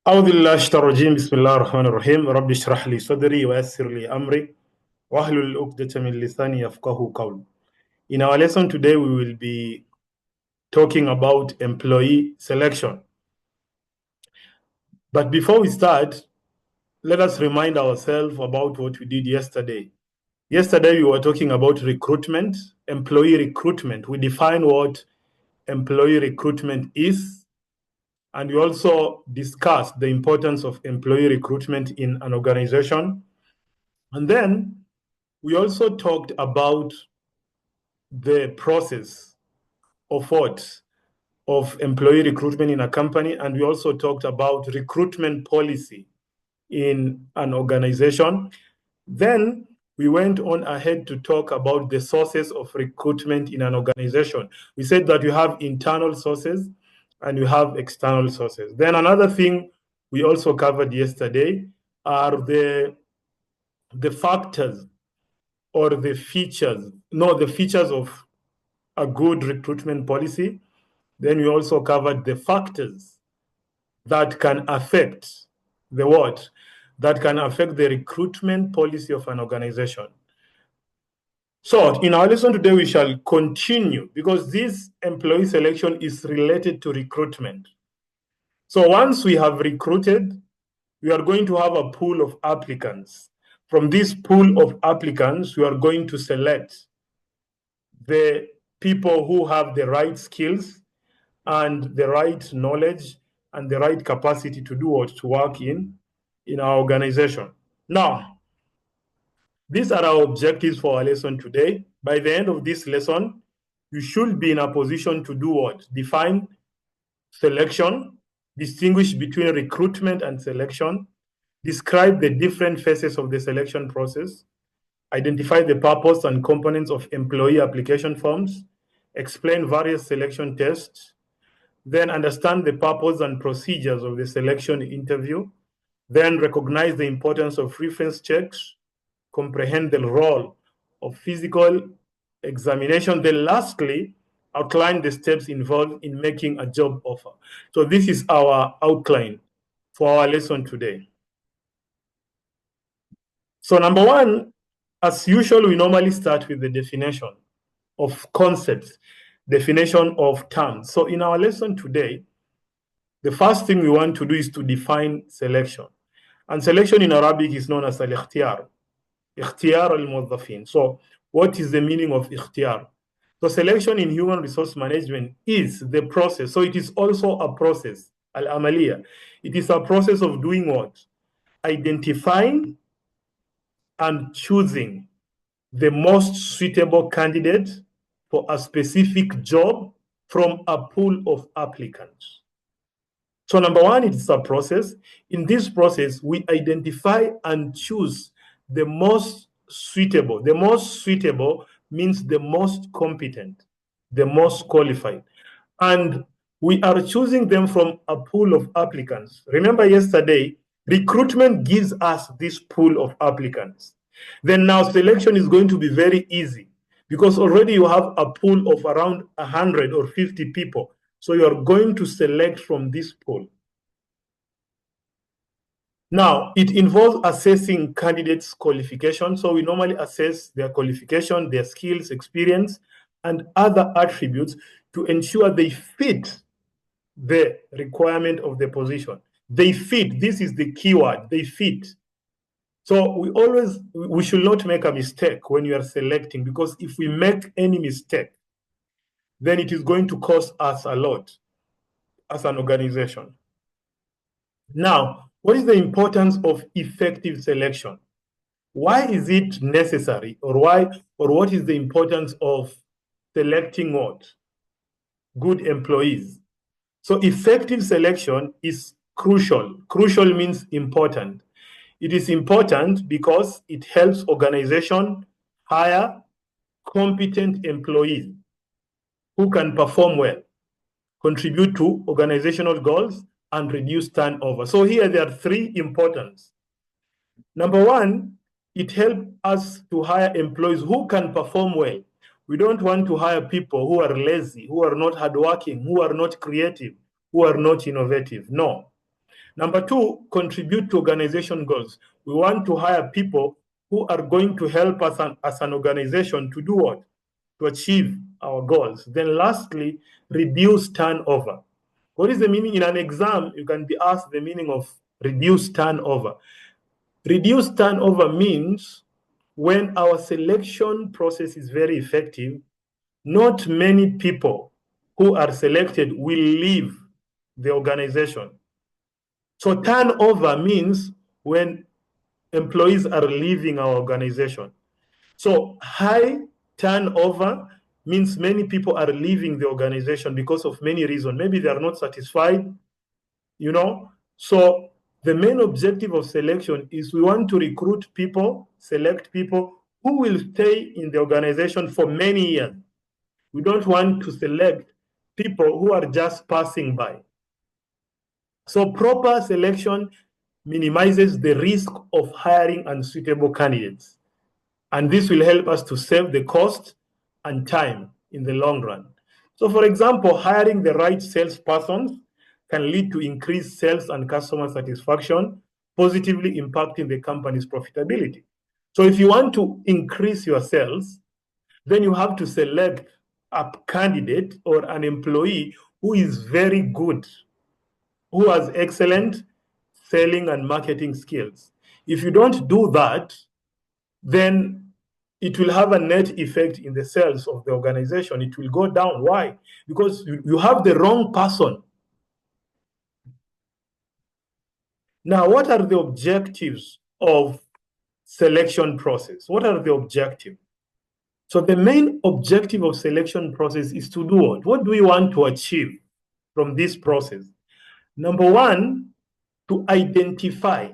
أعوذ بالله الشيطان الرجيم بسم الله الرحمن الرحيم رب اشرح لي صدري ويسر لي أمري واحلل عقدة من لساني يفقهوا قولي. In our lesson today, we will be talking about employee selection. But before we start, let us remind ourselves about what we did yesterday. Yesterday, we were talking about recruitment, employee recruitment. We defined what employee recruitment is, and we also discussed the importance of employee recruitment in an organization. And then we also talked about the process of employee recruitment in a company, and we also talked about recruitment policy in an organization. Then we went on ahead to talk about the sources of recruitment in an organization. We said that you have internal sources and you have external sources. Then another thing we also covered yesterday are the factors or the features of a good recruitment policy. Then we also covered the factors that can affect that can affect the recruitment policy of an organization. So in our lesson today, we shall continue because this employee selection is related to recruitment. So once we have recruited, we are going to have a pool of applicants. From this pool of applicants, we are going to select the people who have the right skills and the right knowledge and the right capacity to do what to work in our organization. Now, these are our objectives for our lesson today. By the end of this lesson, you should be in a position to do what? Define selection, distinguish between recruitment and selection, describe the different phases of the selection process, identify the purpose and components of employee application forms, explain various selection tests, then understand the purpose and procedures of the selection interview, then recognize the importance of reference checks, comprehend the role of physical examination, then lastly, outline the steps involved in making a job offer. So this is our outline for our lesson today. So number one, as usual, we normally start with the definition of concepts, definition of terms. So in our lesson today, the first thing we want to do is to define selection. And selection in Arabic is known as al-ikhtiyar, ikhtiyar al-muwazzafin. So what is the meaning of ikhtiyar? So selection in human resource management is the process. So it is also a process, al-amaliya. It is a process of doing what? Identifying and choosing the most suitable candidate for a specific job from a pool of applicants. So number one, it is a process. In this process, we identify and choose the most suitable. The most suitable means the most competent, the most qualified. And we are choosing them from a pool of applicants. Remember yesterday, recruitment gives us this pool of applicants. Then now selection is going to be very easy because already you have a pool of around 100 or 50 people. So you're going to select from this pool. Now, it involves assessing candidates' qualifications. So we normally assess their qualification, their skills, experience, and other attributes to ensure they fit the requirement of the position. They fit. This is the keyword. They fit. So we should not make a mistake when you are selecting, because if we make any mistake, then it is going to cost us a lot as an organization. Now, what is the importance of effective selection? Why is it necessary, or what is the importance of selecting what? Good employees. So effective selection is crucial. Crucial means important. It is important because it helps organization hire competent employees who can perform well, contribute to organizational goals, and reduce turnover. So here there are three importance. Number one, it helps us to hire employees who can perform well. We don't want to hire people who are lazy, who are not hardworking, who are not creative, who are not innovative. No. Number two, contribute to organization goals. We want to hire people who are going to help us as an organization to do what? To achieve our goals. Then lastly, reduce turnover. What is the meaning? In an exam, you can be asked the meaning of reduce turnover. Reduce turnover means when our selection process is very effective, not many people who are selected will leave the organization. So turnover means when employees are leaving our organization. So high turnover means many people are leaving the organization because of many reasons. Maybe they are not satisfied, you know. So the main objective of selection is we want to recruit people, select people who will stay in the organization for many years. We don't want to select people who are just passing by. So proper selection minimizes the risk of hiring unsuitable candidates. And this will help us to save the cost and time in the long run. So for example, hiring the right salespersons can lead to increased sales and customer satisfaction, positively impacting the company's profitability. So if you want to increase your sales, then you have to select a candidate or an employee who is very good, who has excellent selling and marketing skills. If you don't do that, then it will have a net effect in the sales of the organization. It will go down. Why? Because you have the wrong person. Now, what are the objectives of selection process? What are the objectives? So the main objective of selection process is to do what? What do we want to achieve from this process? Number one, to identify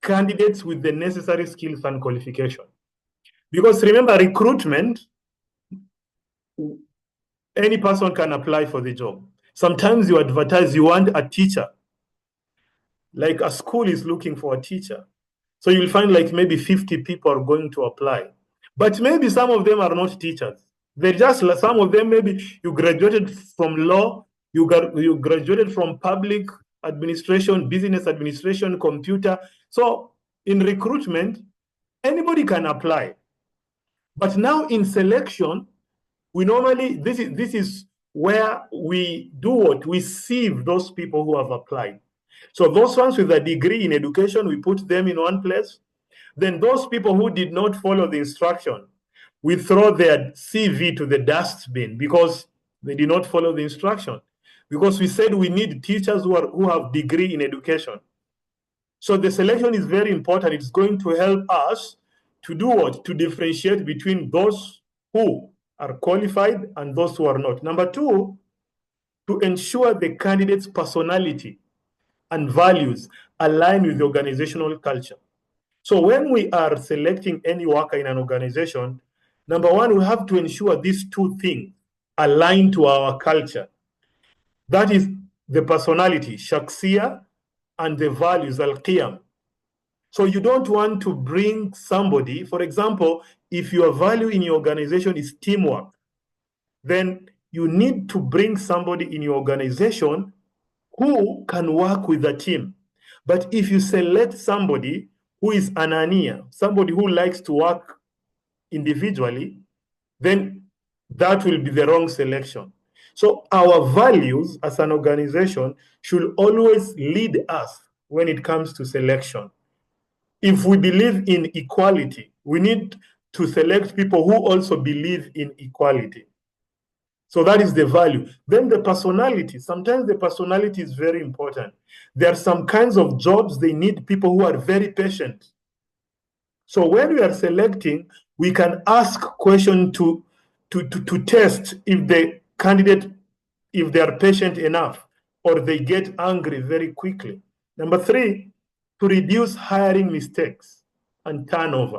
candidates with the necessary skills and qualification. Because remember, recruitment, any person can apply for the job. Sometimes you advertise, you want a teacher. Like a school is looking for a teacher. So you'll find like maybe 50 people are going to apply. But maybe some of them are not teachers. They're just, some of them, maybe you graduated from law, you graduated from public administration, business administration, computer. So in recruitment, anybody can apply. But now in selection, we normally, this is where we do what? We sieve those people who have applied. So those ones with a degree in education, we put them in one place. Then those people who did not follow the instruction, we throw their CV to the dustbin because they did not follow the instruction. Because we said we need teachers who have degree in education. So the selection is very important. It's going to help us to do what? To differentiate between those who are qualified and those who are not. Number two, to ensure the candidate's personality and values align with the organizational culture. So when we are selecting any worker in an organization, number one, we have to ensure these two things align to our culture. That is the personality, shakhsiya, and the values, al-qiyam. So you don't want to bring somebody, for example, if your value in your organization is teamwork, then you need to bring somebody in your organization who can work with the team. But if you select somebody who is anania, somebody who likes to work individually, then that will be the wrong selection. So our values as an organization should always lead us when it comes to selection. If we believe in equality, we need to select people who also believe in equality. So that is the value. Then the personality. Sometimes the personality is very important. There are some kinds of jobs they need people who are very patient. So when we are selecting, we can ask questions to test if the candidate, if they are patient enough or they get angry very quickly. Number three, to reduce hiring mistakes and turnover.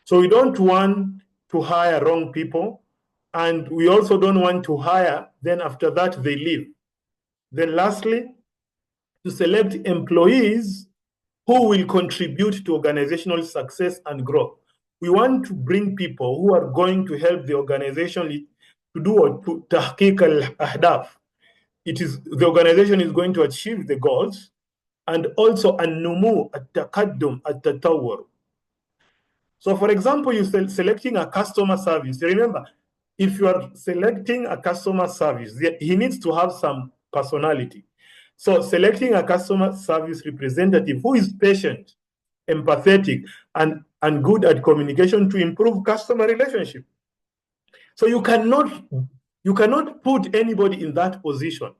So we don't want to hire wrong people, and we also don't want to hire, then after that they leave. Then lastly, to select employees who will contribute to organizational success and growth. We want to bring people who are going to help the organization to do what? To tahqiq al-ahdaf, the organization is going to achieve the goals, and also an-numu, at-taqaddum, at-tatawwur. So for example, you're selecting a customer service. Remember, if you are selecting a customer service, he needs to have some personality. So selecting a customer service representative who is patient, empathetic, and good at communication to improve customer relationship. So you cannot put anybody in that position.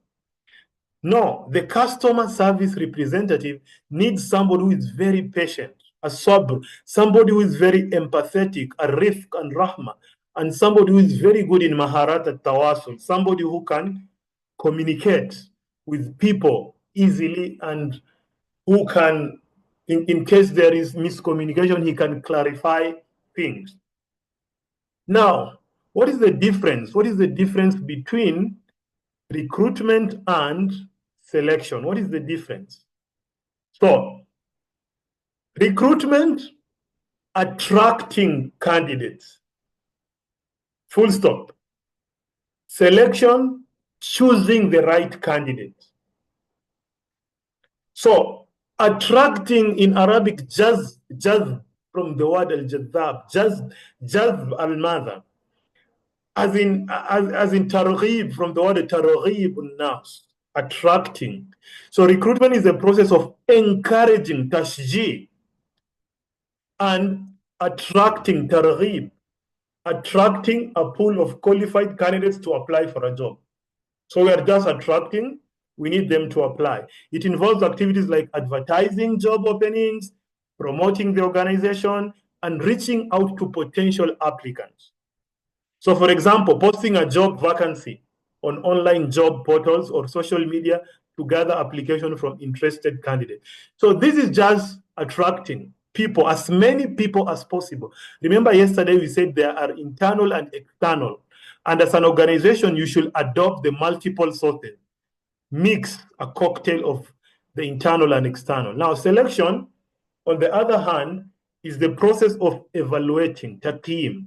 No, the customer service representative needs somebody who is very patient, a sabr, somebody who is very empathetic, a rifq and rahma, and somebody who is very good in maharat at tawasul, somebody who can communicate with people easily, and who can, in case there is miscommunication, he can clarify things. Now, what is the difference? What is the difference between recruitment and selection? What is the difference? So, recruitment, attracting candidates. Full stop. Selection, choosing the right candidate. So, attracting in Arabic, jazb from the word al-jazab, jazb al-madha, as in targhib, from the word targhib al-nas, attracting. So recruitment is a process of encouraging, tashji, and attracting, targhib, attracting a pool of qualified candidates to apply for a job. So we are just attracting, we need them to apply. It involves activities like advertising job openings, promoting the organization, and reaching out to potential applicants. So for example, posting a job vacancy on online job portals or social media to gather application from interested candidates. So this is just attracting people, as many people as possible. Remember yesterday we said there are internal and external. And as an organization, you should adopt the multiple sources, mix a cocktail of the internal and external. Now, selection, on the other hand, is the process of evaluating, taqeem,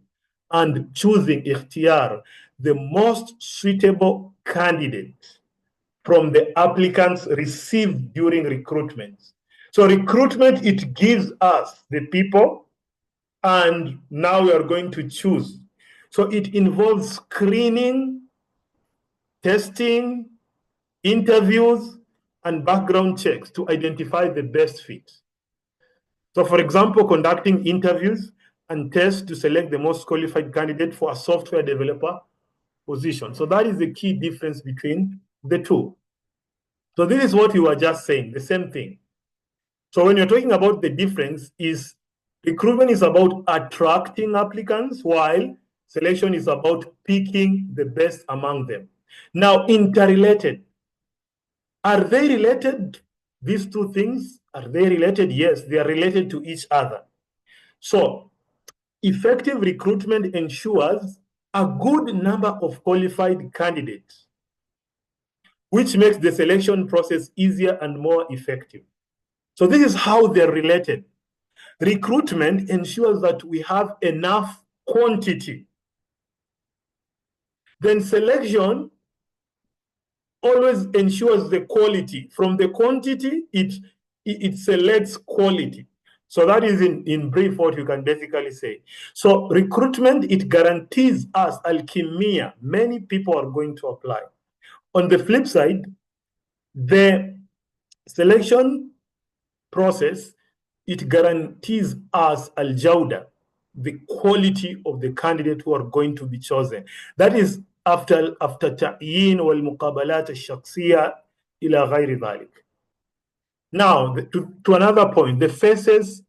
and choosing, ikhtiyar, the most suitable candidate from the applicants received during recruitment. So recruitment, it gives us the people, and now we are going to choose. So it involves screening, testing, interviews, and background checks to identify the best fit. So for example, conducting interviews and tests to select the most qualified candidate for a software developer position. So that is the key difference between the two. So this is what you were just saying, the same thing. So when you're talking about the difference, is recruitment is about attracting applicants, while selection is about picking the best among them. Now, interrelated. Are they related? These two things, are they related? Yes, they are related to each other. So, effective recruitment ensures a good number of qualified candidates, which makes the selection process easier and more effective. So this is how they're related. Recruitment ensures that we have enough quantity. Then selection always ensures the quality. From the quantity, it selects quality. So that is in brief what you can basically say. So recruitment, it guarantees us al-kimiyya. Many people are going to apply. On the flip side, the selection process, it guarantees us al-jawda, the quality of the candidate who are going to be chosen. That is after ta'yin wal muqabalat al-shakhsiyya ila ghayri dhalik. Now, to another point, the phases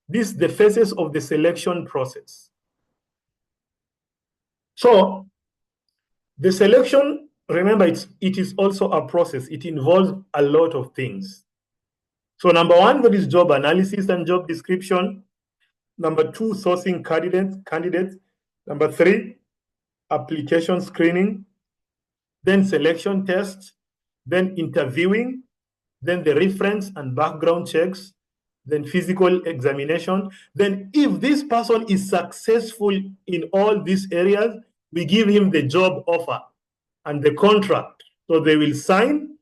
of the selection process. So, the selection, remember, it is also a process. It involves a lot of things. So, number one, there is job analysis and job description. Number two, sourcing candidates. Number three, application screening. Then selection tests. Then interviewing. Then the reference and background checks. Then physical examination. Then if this person is successful in all these areas, we give him the job offer and the contract. So they will sign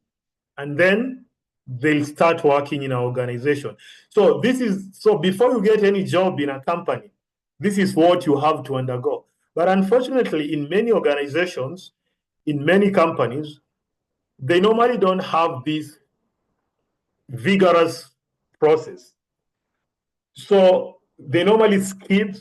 and then they'll start working in our organization. So before you get any job in a company, this is what you have to undergo. But unfortunately, in many organizations, in many companies, they normally don't have this vigorous process. So they normally skip,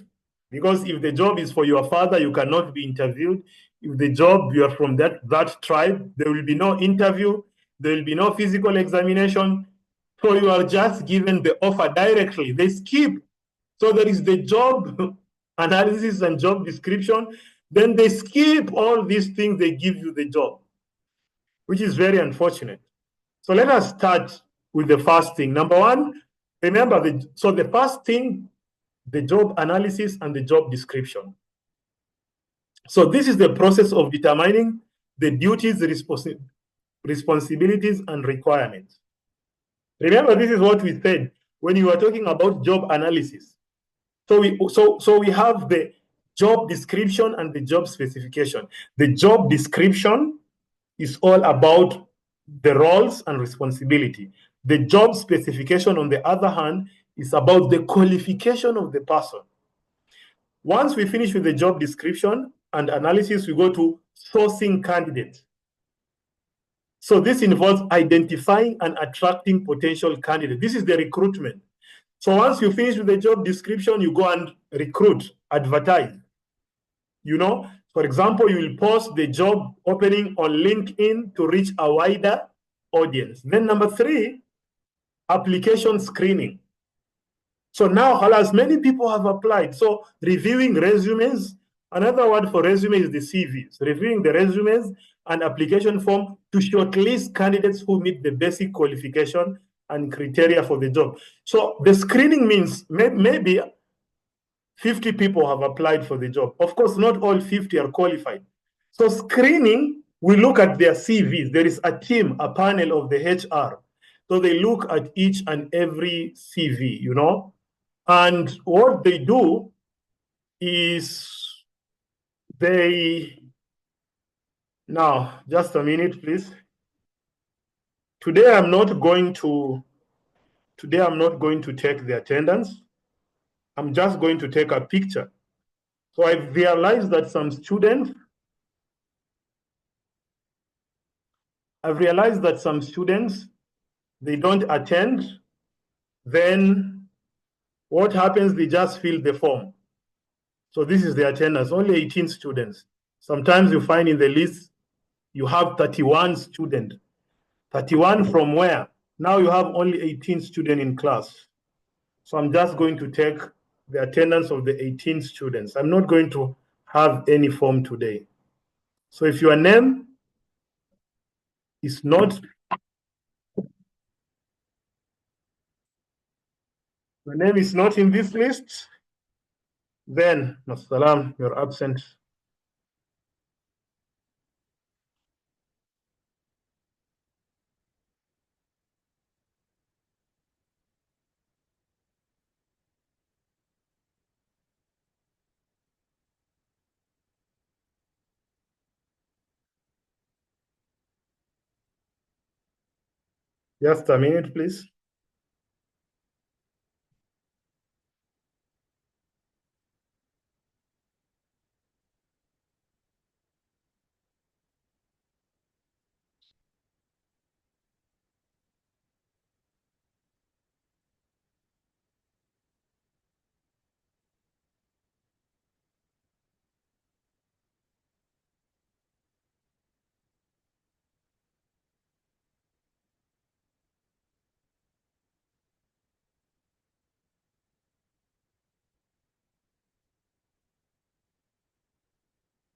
because if the job is for your father, you cannot be interviewed. If the job you are from that tribe, there will be no interview, there will be no physical examination. So you are just given the offer directly. They skip. So there is the job analysis and job description. Then they skip all these things, they give you the job, which is very unfortunate. So let us start with the first thing. Number one, remember, the first thing, the job analysis and the job description. So this is the process of determining the duties, the responsibilities, and requirements. Remember, this is what we said when you were talking about job analysis. So we have the job description and the job specification. The job description is all about the roles and responsibility. The job specification, on the other hand, is about the qualification of the person. Once we finish with the job description and analysis, we go to sourcing candidates. So this involves identifying and attracting potential candidates. This is the recruitment. So once you finish with the job description, you go and recruit, advertise. For example, you will post the job opening on LinkedIn to reach a wider audience. Then number 3, application screening. So now, alas, many people have applied. So reviewing resumes, another word for resume is the CVs. Reviewing the resumes and application form to shortlist candidates who meet the basic qualification and criteria for the job. So the screening means maybe 50 people have applied for the job. Of course, not all 50 are qualified. So screening, we look at their CVs. There is a team, a panel of the HR. So they look at each and every CV, and what they do is now, just a minute, please. Today I'm not going to take the attendance. I'm just going to take a picture. So I've realized that some students they don't attend. Then what happens? They just fill the form. So this is the attendance, only 18 students. Sometimes you find in the list you have 31 students. 31 from where? Now you have only 18 students in class. So I'm just going to take the attendance of the 18 students. I'm not going to have any form today. So if your name is not, in this list, then Salam, you're absent. Just a minute, please.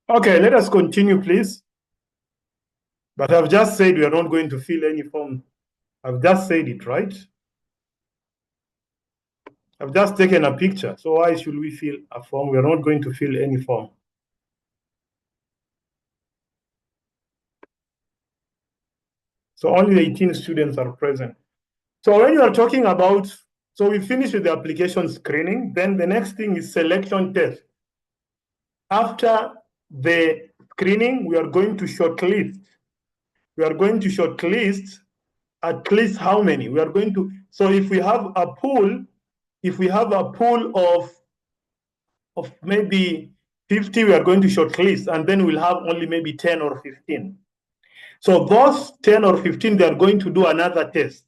Okay, let us continue, please. But I've just said we are not going to fill any form. I've just said it, right? I've just taken a picture. So why should we fill a form? We're not going to fill any form. So only 18 students are present. So when you are talking about, so we finished with the application screening, then the next thing is selection test. After the screening, we are going to shortlist. We are going to shortlist at least how many? We are going to, so if we have a pool, of maybe 50, we are going to shortlist, and then we'll have only maybe 10 or 15. So those 10 or 15, they are going to do another test,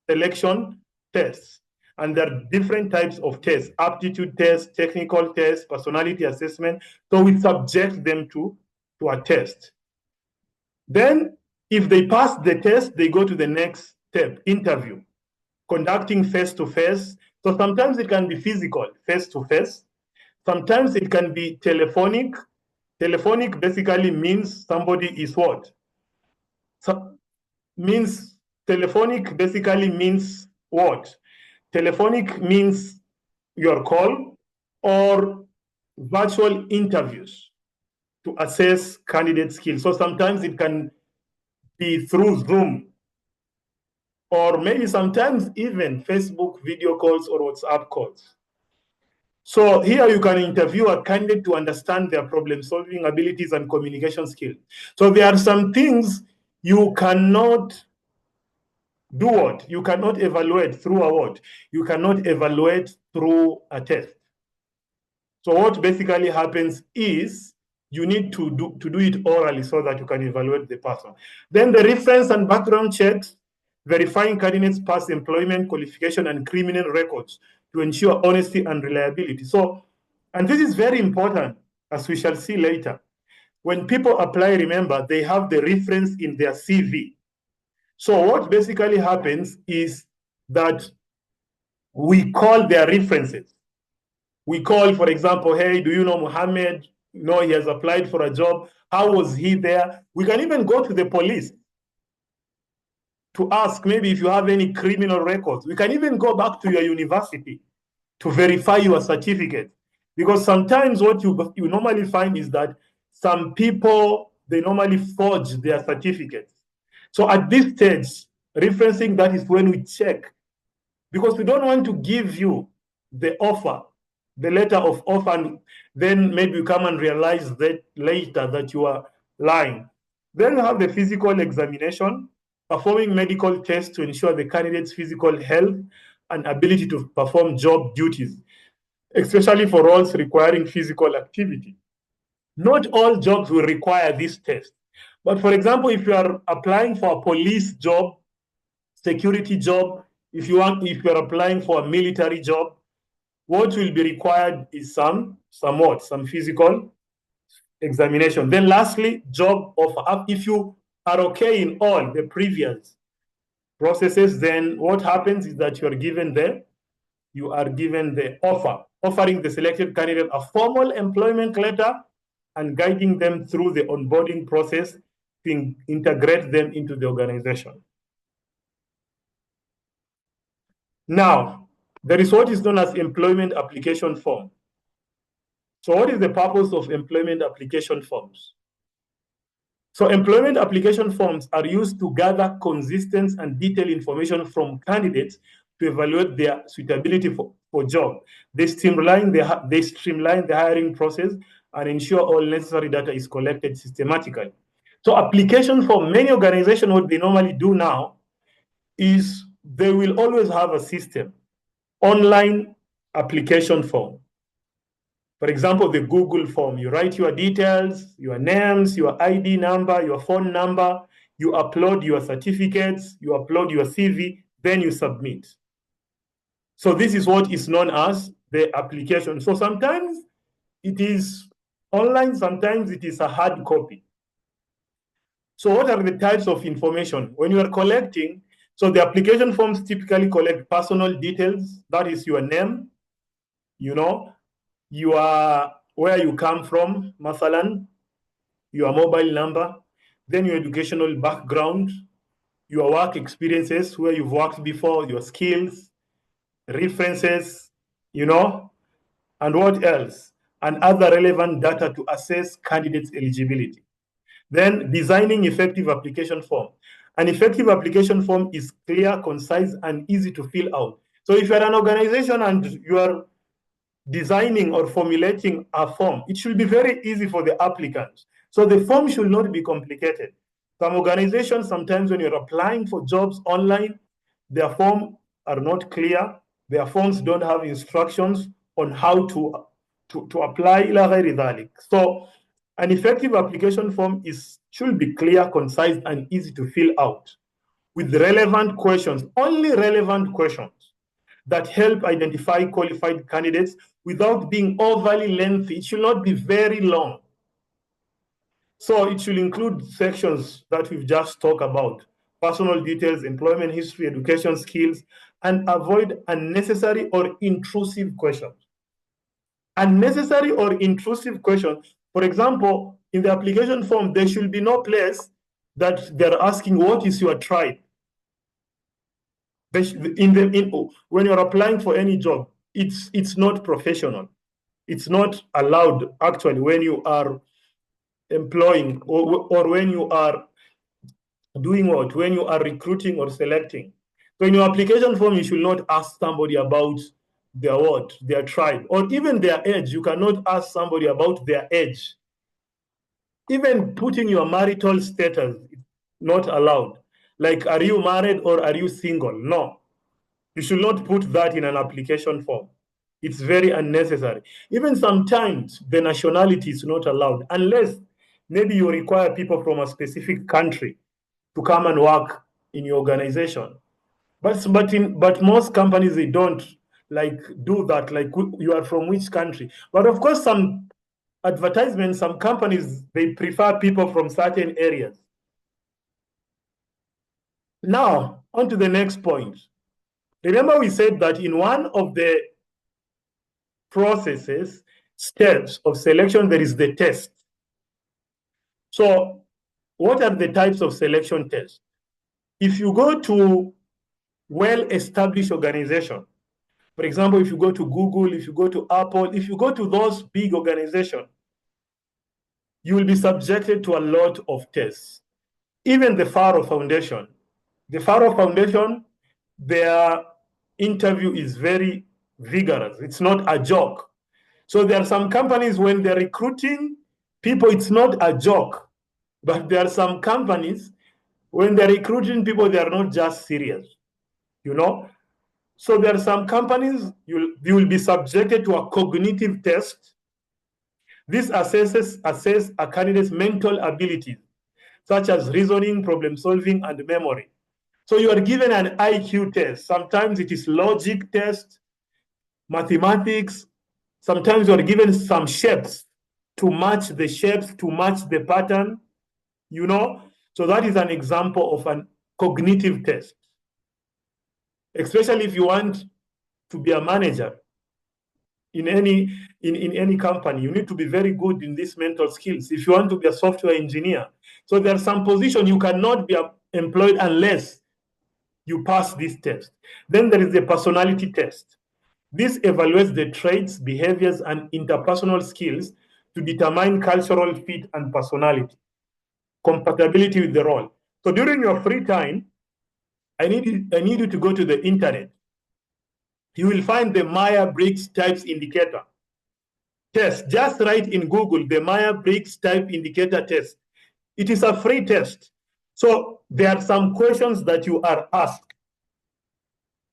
selection tests. And there are different types of tests, aptitude tests, technical tests, personality assessment. So we subject them to a test. Then if they pass the test, they go to the next step, interview, conducting face-to-face. So sometimes it can be physical, face-to-face. Sometimes it can be telephonic. Telephonic basically means somebody is what? So, means telephonic basically means what? Telephonic means your call or virtual interviews to assess candidate skills. So sometimes it can be through Zoom, or maybe sometimes even Facebook video calls or WhatsApp calls. So here you can interview a candidate to understand their problem-solving abilities and communication skills. So there are some things you cannot do what? You cannot evaluate through a what? You cannot evaluate through a test. So what basically happens is you need to do it orally so that you can evaluate the person. Then the reference and background checks, verifying candidates' past employment, qualification, and criminal records to ensure honesty and reliability. So, and this is very important, as we shall see later. When people apply, remember, they have the reference in their CV. So what basically happens is that we call their references. We call, for example, hey, do you know Muhammad? No, he has applied for a job. How was he there? We can even go to the police to ask maybe if you have any criminal records. We can even go back to your university to verify your certificate. Because sometimes what you normally find is that some people, they normally forge their certificates. So at this stage, referencing that is when we check, because we don't want to give you the offer, the letter of offer, and then maybe you come and realize that later that you are lying. Then we have the physical examination, performing medical tests to ensure the candidate's physical health and ability to perform job duties, especially for roles requiring physical activity. Not all jobs will require this test. But for example, if you are applying for a police job, security job, if you're applying for a military job, what will be required is some physical examination. Then lastly, job offer. If you are okay in all the previous processes, then what happens is that you are given the offer, offering the selected candidate a formal employment letter and guiding them through the onboarding process to integrate them into the organization. Now, there is what is known as employment application form. So what is the purpose of employment application forms? So employment application forms are used to gather consistent and detailed information from candidates to evaluate their suitability for job. They streamline the hiring process and ensure all necessary data is collected systematically. So application form, many organizations, what they normally do now is they will always have a system, online application form. For example, the Google form, you write your details, your names, your ID number, your phone number, you upload your certificates, you upload your CV, then you submit. So this is what is known as the application. So sometimes it is online, sometimes it is a hard copy. So what are the types of information? When you are collecting, so the application forms typically collect personal details, that is your name, where you come from, mathalan, your mobile number, then your educational background, your work experiences, where you've worked before, your skills, references, and what else? And other relevant data to assess candidates' eligibility. Then designing effective application form. An effective application form is clear, concise, and easy to fill out. So if you're an organization and you are designing or formulating a form, it should be very easy for the applicants. So the form should not be complicated. Some organizations, sometimes when you're applying for jobs online, their forms are not clear. Their forms don't have instructions on how to apply. So an effective application form should be clear, concise, and easy to fill out with relevant questions, only relevant questions that help identify qualified candidates without being overly lengthy. It should not be very long. So it should include sections that we've just talked about: personal details, employment history, education skills, and avoid unnecessary or intrusive questions. Unnecessary or intrusive questions, for example, in the application form, there should be no place that they're asking, what is your tribe? When you're applying for any job, it's not professional. It's not allowed, actually, when you are employing or when you are doing what? When you are recruiting or selecting. So in your application form, you should not ask somebody about their what? Their tribe, or even their age. You cannot ask somebody about their age. Even putting your marital status, not allowed. Like, are you married or are you single? No. You should not put that in an application form. It's very unnecessary. Even sometimes the nationality is not allowed, unless maybe you require people from a specific country to come and work in your organization. But most companies, they don't like do that. Like, you are from which country? But of course, some advertisements, some companies, they prefer people from certain areas. Now, on to the next point. Remember, we said that in one of the processes, steps of selection, there is the test. So, what are the types of selection tests? If you go to well-established organization, for example, if you go to Google, if you go to Apple, if you go to those big organizations, you will be subjected to a lot of tests. Even the Faro Foundation. The Faro Foundation, their interview is very vigorous. It's not a joke. So there are some companies, when they're recruiting people, it's not a joke. But there are some companies, when they're recruiting people, they are not just serious, you know? So there are some companies, you will be subjected to a cognitive test. This assess a candidate's mental abilities, such as reasoning, problem solving, and memory. So you are given an IQ test. Sometimes it is logic test, mathematics. Sometimes you are given some shapes to match the shapes, to match the pattern, you know. So that is an example of a cognitive test. Especially if you want to be a manager in any company, you need to be very good in these mental skills. If you want to be a software engineer, so there are some positions you cannot be employed unless you pass this test. Then there is the personality test. This evaluates the traits, behaviors, and interpersonal skills to determine cultural fit and personality, compatibility with the role. So during your free time, I need you to go to the internet. You will find the Myers-Briggs Types Indicator test. Just write in Google the Myers-Briggs Type Indicator test. It is a free test. So there are some questions that you are asked.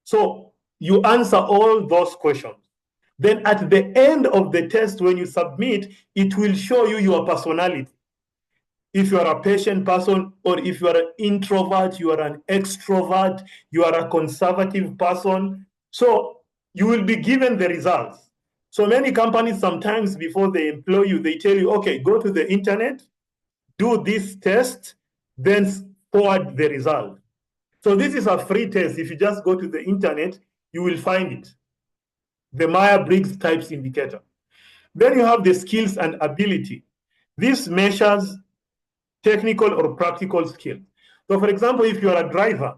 So you answer all those questions. Then at the end of the test, when you submit, it will show you your personality. If you are a patient person, or if you are an introvert, you are an extrovert, you are a conservative person. So you will be given the results. So many companies, sometimes before they employ you, they tell you, okay, go to the internet, do this test, then forward the result. So this is a free test. If you just go to the internet, you will find it. The Myers-Briggs Types Indicator. Then you have the skills and ability. This measures technical or practical skills. So for example, if you are a driver,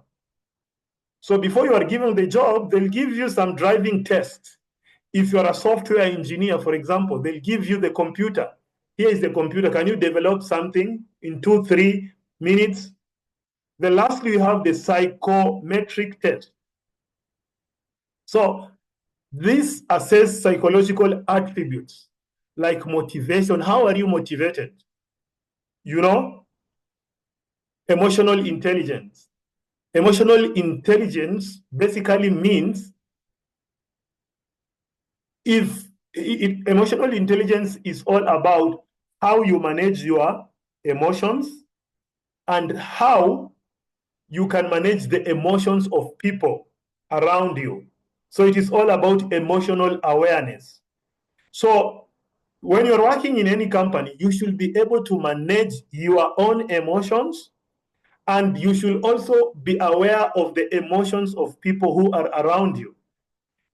so before you are given the job, they'll give you some driving tests. If you are a software engineer, for example, they'll give you the computer. Here is the computer. Can you develop something in 2-3 minutes? Then lastly, you have the psychometric test. So this assess psychological attributes like motivation. How are you motivated? You know, emotional intelligence. Emotional intelligence basically means emotional intelligence is all about how you manage your emotions and how you can manage the emotions of people around you. So it is all about emotional awareness. So when you're working in any company, you should be able to manage your own emotions, and you should also be aware of the emotions of people who are around you.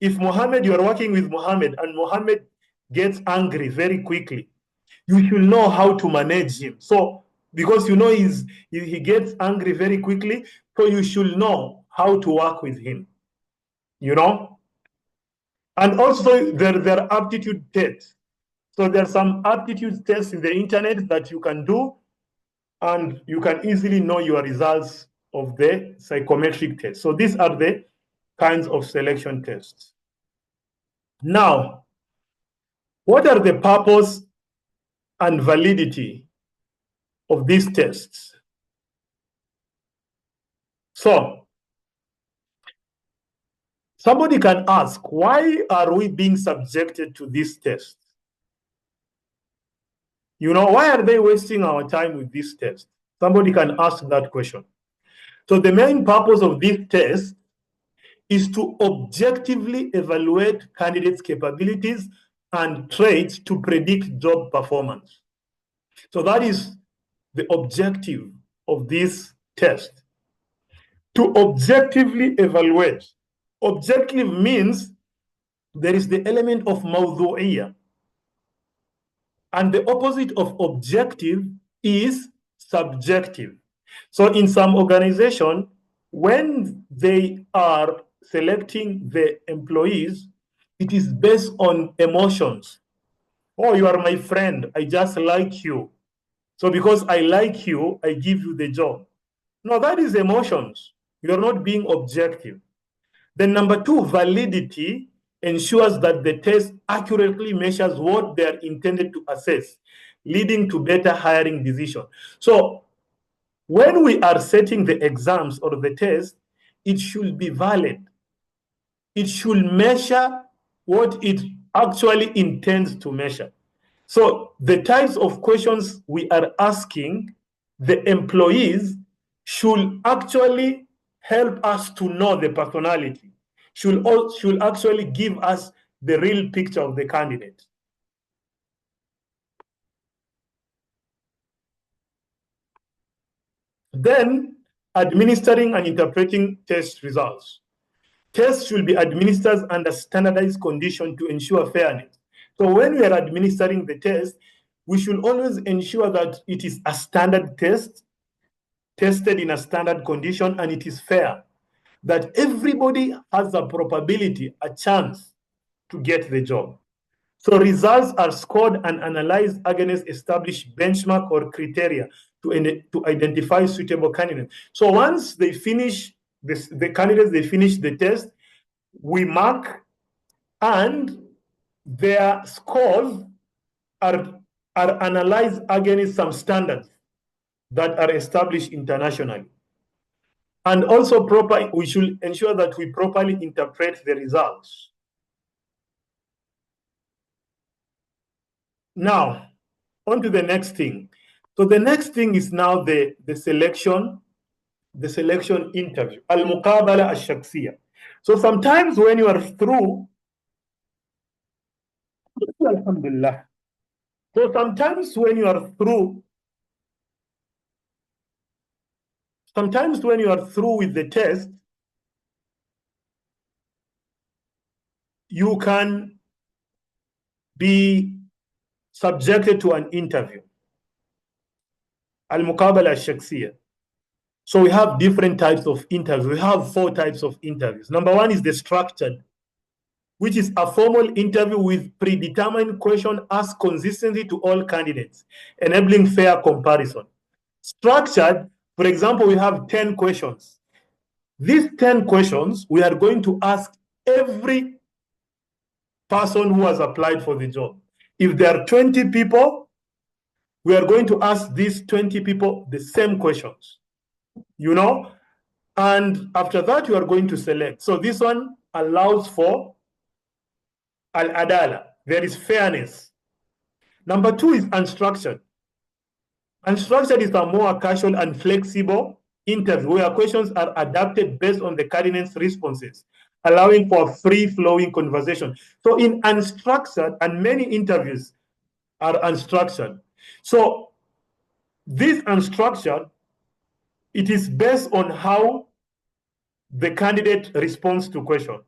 If Mohammed, you're working with Mohammed, and Mohammed gets angry very quickly, you should know how to manage him. So, because you know he gets angry very quickly, so you should know how to work with him, you know? And also, there are aptitude tests. So, there are some aptitude tests in the internet that you can do, and you can easily know your results of the psychometric test. So, these are the kinds of selection tests. Now, what are the purpose and validity of these tests? So, somebody can ask, why are we being subjected to this test? You know, why are they wasting our time with this test? Somebody can ask that question. So the main purpose of this test is to objectively evaluate candidates' capabilities and traits to predict job performance. So that is the objective of this test. To objectively evaluate. Objective means there is the element of mawdu'iyya. And the opposite of objective is subjective. So in some organization, when they are selecting the employees, it is based on emotions. Oh, you are my friend. I just like you. So because I like you, I give you the job. No, that is emotions. You are not being objective. Then number two, validity ensures that the test accurately measures what they are intended to assess, leading to better hiring decision. So when we are setting the exams or the test, it should be valid. It should measure what it actually intends to measure. So the types of questions we are asking the employees should actually help us to know the personality, should actually give us the real picture of the candidate. Then administering and interpreting test results. Tests should be administered under standardized conditions to ensure fairness. So when we are administering the test, we should always ensure that it is a standard test, tested in a standard condition, and it is fair, that everybody has a probability, a chance to get the job. So results are scored and analyzed against established benchmark or criteria to identify suitable candidates. So once they finish this, the candidates, they finish the test, we mark, and their scores are analyzed against some standards that are established internationally. And also we should ensure that we properly interpret the results. Now, on to the next thing. So the next thing is now the selection interview. Al-muqabala al-shakhsiyya. So sometimes when you are through, alhamdulillah. So sometimes when you are through with the test, you can be subjected to an interview. Al-muqabala al-shakhsiyya. So we have different types of interviews. We have 4 types of interviews. Number 1 is the structured, which is a formal interview with predetermined question asked consistently to all candidates, enabling fair comparison. Structured, for example, we have 10 questions. These 10 questions, we are going to ask every person who has applied for the job. If there are 20 people, we are going to ask these 20 people the same questions. you know, and after that you are going to select. So this one allows for al-adala. There is fairness. Number 2 is unstructured. Unstructured is a more casual and flexible interview where questions are adapted based on the candidate's responses, allowing for free-flowing conversation. So in unstructured, and many interviews are unstructured. So this unstructured, it is based on how the candidate responds to question.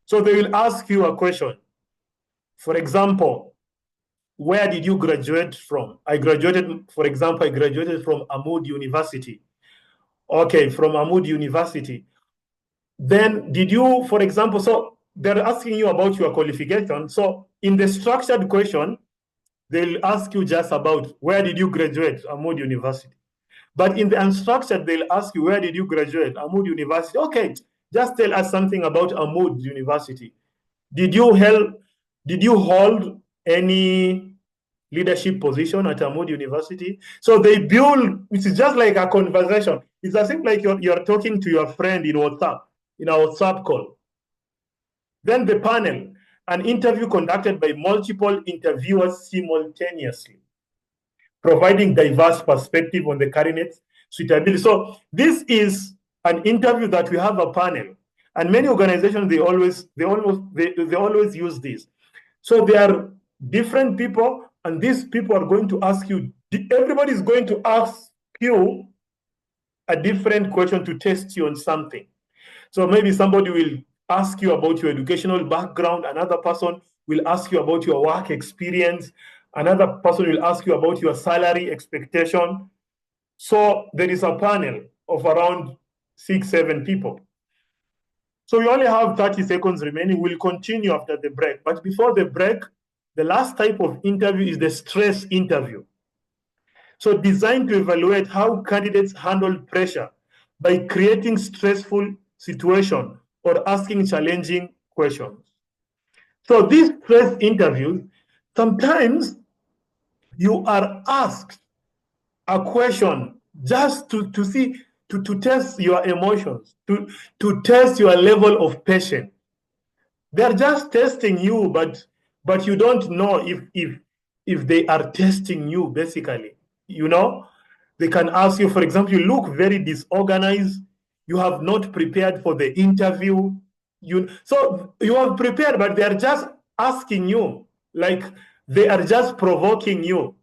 So they will ask you a question. For example, where did you graduate from? I graduated, for example, I graduated from Ahmad University. Okay, from Ahmad University. Then did you, for example, so they're asking you about your qualification. So in the structured question, they'll ask you just about where did you graduate, Ahmad University. But in the unstructured, they'll ask you, where did you graduate, Ahmad University? Okay, just tell us something about Ahmad University. Did you hold any leadership position at Ahmad University? So they build, which is just like a conversation. It's as if like you're talking to your friend in WhatsApp, in a WhatsApp call. Then the panel, an interview conducted by multiple interviewers simultaneously, providing diverse perspective on the candidate's suitability. So this is an interview that we have a panel, and many organizations they always use this. So there are different people, and these people are going to ask you. Everybody is going to ask you a different question to test you on something. So maybe somebody will ask you about your educational background. Another person will ask you about your work experience. Another person will ask you about your salary expectation. So there is a panel of around 6-7 people. So we only have 30 seconds remaining. We'll continue after the break. But before the break, the last type of interview is the stress interview. So designed to evaluate how candidates handle pressure by creating stressful situation or asking challenging questions. So these stress interviews, sometimes you are asked a question just to test your emotions, to test your level of patience. They're just testing you, but you don't know if they are testing you, basically. You know, they can ask you, for example, you look very disorganized, you have not prepared for the interview. So you have prepared, but they are just asking you, like they are just provoking you.